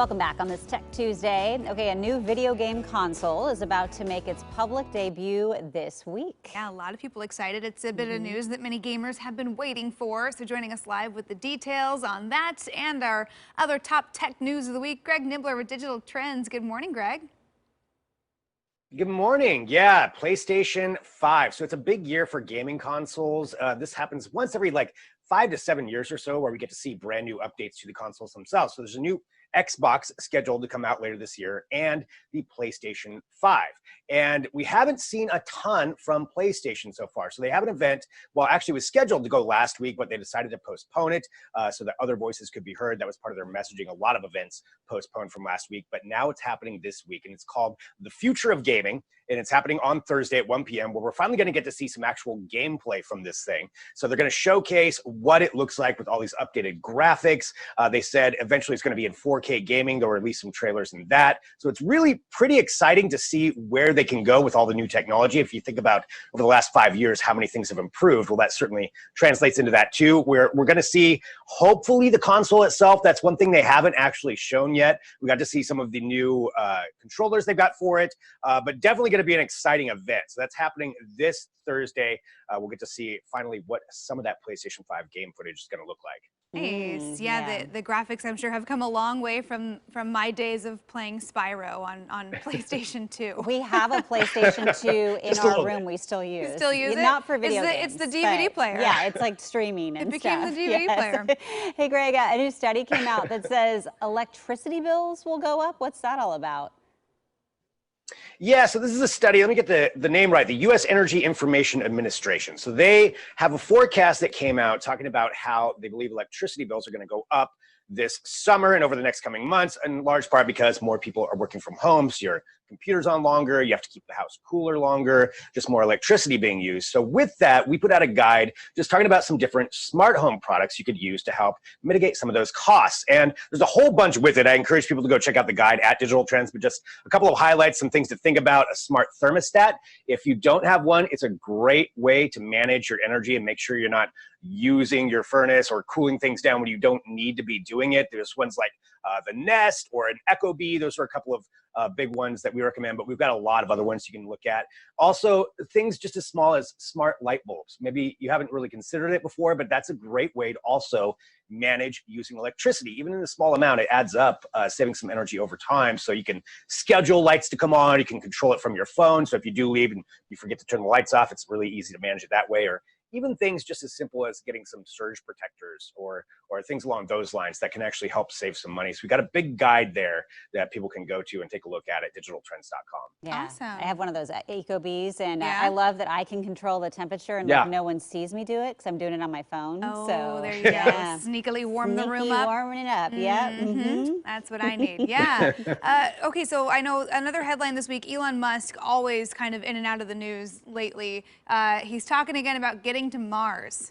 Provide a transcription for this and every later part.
Welcome back on this Tech Tuesday. Okay, a new video game console is about to make its public debut this week. Yeah, a lot of people excited. It's a bit of news that many gamers have been waiting for. So joining us live with the details on that and our other top tech news of the week, Greg Nibbler with Digital Trends. Good morning, Greg. Good morning. Yeah, PlayStation 5. So it's a big year for gaming consoles. This happens once every 5 to 7 years or so, where we get to see brand new updates to the consoles themselves. So there's a new Xbox scheduled to come out later this year and the PlayStation 5. And we haven't seen a ton from PlayStation so far. So they have an event, well, actually it was scheduled to go last week, but they decided to postpone it so that other voices could be heard. That was part of their messaging. A lot of events postponed from last week, but now it's happening this week, and it's called The Future of Gaming. And it's happening on Thursday at 1 p.m. where we're finally going to get to see some actual gameplay from this thing. So they're going to showcase what it looks like with all these updated graphics. They said eventually it's going to be in 4K gaming. They'll release some trailers in that. So it's really pretty exciting to see where they can go with all the new technology. If you think about over the last 5 years, how many things have improved, well, that certainly translates into that too. We're going to see, hopefully, the console itself. That's one thing they haven't actually shown yet. We got to see some of the new controllers they've got for it, but definitely going to be an exciting event. So that's happening this Thursday. We'll get to see finally what some of that PlayStation 5 game footage is going to look like. Nice. Yeah, the graphics, I'm sure, have come a long way from my days of playing Spyro on PlayStation 2. We have a PlayStation 2 in our room we still use. You still use it? Not for video It's games. the DVD player. Yeah, it's like streaming and It became stuff. the DVD player. Hey, Greg, a new study came out that says electricity bills will go up. What's that all about? Yeah, so this is a study. Let me get the name right. The U.S. Energy Information Administration. So they have a forecast that came out talking about how they believe electricity bills are going to go up this summer and over the next coming months, in large part because more people are working from home. So your computer's on longer, you have to keep the house cooler longer, just more electricity being used. So with that, we put out a guide just talking about some different smart home products you could use to help mitigate some of those costs. And there's a whole bunch with it. I encourage people to go check out the guide at Digital Trends, but just a couple of highlights, some things to think about. A smart thermostat. If you don't have one, it's a great way to manage your energy and make sure you're not using your furnace or cooling things down when you don't need to be doing it. There's ones like the Nest or an Ecobee. Those are a couple of big ones that we recommend, but we've got a lot of other ones you can look at. Also, things just as small as smart light bulbs. Maybe you haven't really considered it before, but that's a great way to also manage using electricity. Even in a small amount, it adds up, saving some energy over time. So you can schedule lights to come on. You can control it from your phone. So if you do leave and you forget to turn the lights off, it's really easy to manage it that way. Or even things just as simple as getting some surge protectors or things along those lines that can actually help save some money. So we got a big guide there that people can go to and take a look at digitaltrends.com. Yeah, awesome. I have one of those Ecobees, and Yeah. I love that I can control the temperature and no one sees me do it because I'm doing it on my phone. Oh, so there you go. Sneakily warm the room up. Warming it up, yeah. That's what I need. Yeah. Okay, so I know another headline this week, Elon Musk, always kind of in and out of the news lately. He's talking again about getting to Mars.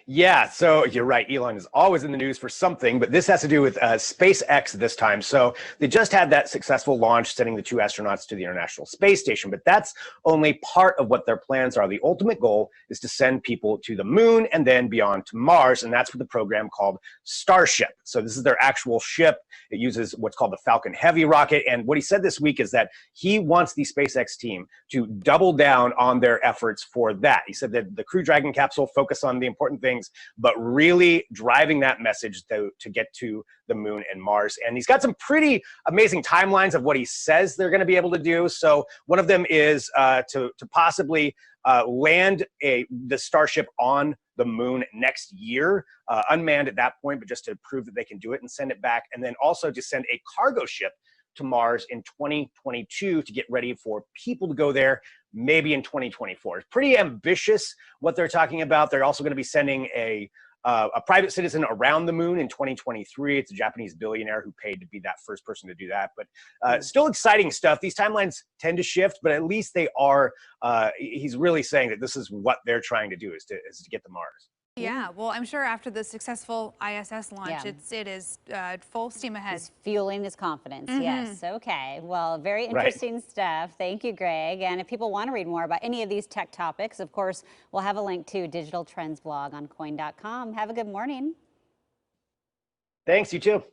Yeah, so you're right. Elon is always in the news for something, but this has to do with SpaceX this time. So they just had that successful launch, sending the 2 astronauts to the International Space Station, but that's only part of what their plans are. The ultimate goal is to send people to the moon and then beyond to Mars, and that's with the program called Starship. So this is their actual ship. It uses what's called the Falcon Heavy rocket, and what he said this week is that he wants the SpaceX team to double down on their efforts for that. He said that the Crew Dragon capsule focus on the important things, but really driving that message to get to the moon and Mars. And he's got some pretty amazing timelines of what he says they're going to be able to do. So one of them is to possibly land the Starship on the moon next year, unmanned at that point, but just to prove that they can do it and send it back. And then also to send a cargo ship to Mars in 2022 to get ready for people to go there, maybe in 2024. It's pretty ambitious what they're talking about. They're also going to be sending a private citizen around the moon in 2023. It's a Japanese billionaire who paid to be that first person to do that. But still exciting stuff. These timelines tend to shift, but at least they are, he's really saying that this is what they're trying to do is to get to Mars. Yeah, well, I'm sure after the successful ISS launch, it is full steam ahead. He's fueling his confidence. Yes. Okay. Well, very interesting stuff. Thank you, Greg. And if people want to read more about any of these tech topics, of course, we'll have a link to Digital Trends blog on coin.com. Have a good morning. Thanks, you too.